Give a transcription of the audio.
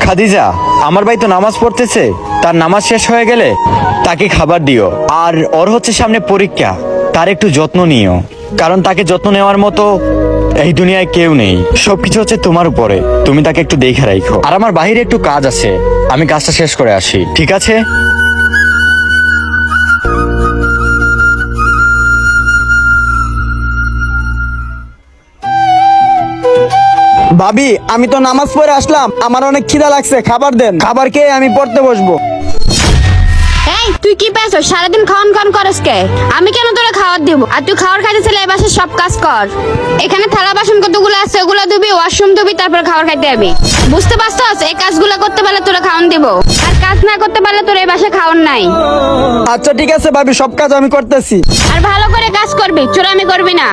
খাদিজা, আমার ভাই তো নামাজ পড়তেছে, তার নামাজ শেষ হয়ে গেলে তাকে খাবার দিও। আর ওর হচ্ছে সামনে পরীক্ষা, তার একটু যত্ন নিও, কারণ তাকে যত্ন নেওয়ার মতো এই দুনিয়ায় কেউ নেই। সবকিছু হচ্ছে তোমার উপরে, তুমি তাকে একটু দেখে রাখো। আর আমার বাইরে একটু কাজ আছে, আমি কাজটা শেষ করে আসি, ঠিক আছে? ভাবি, আমি তো নামাজ পড়ে আসলাম, আমার অনেক খিদা লাগছে, খাবার দেন। খাবার খেয়ে আমি পড়তে বসবো। এই তুই কি পেয়েছ? সারাদিন খাওয়ান খাওয়ান করস কে? আমি কেন তোরা খাবার দিব? আর তুই খাবার খাইতে চাইলে এই বাসার সব কাজ কর। এখানে থালা বাসন কতগুলো আছে ওগুলো ধুবি, ওয়াশরুম ধুবি, তারপর খাবার খাইতে যাবি। বুঝতে পারছস? এই কাজগুলো করতে পারলে তোরা খাওয়ান দিব, আর কাজ না করতে পারলে তোর এই বাসায় খাওয়ান নাই। আচ্ছা ঠিক আছে ভাবি, সব কাজ আমি করতেছি। আর ভালো করে কাজ করবি, চোরামি করবি না।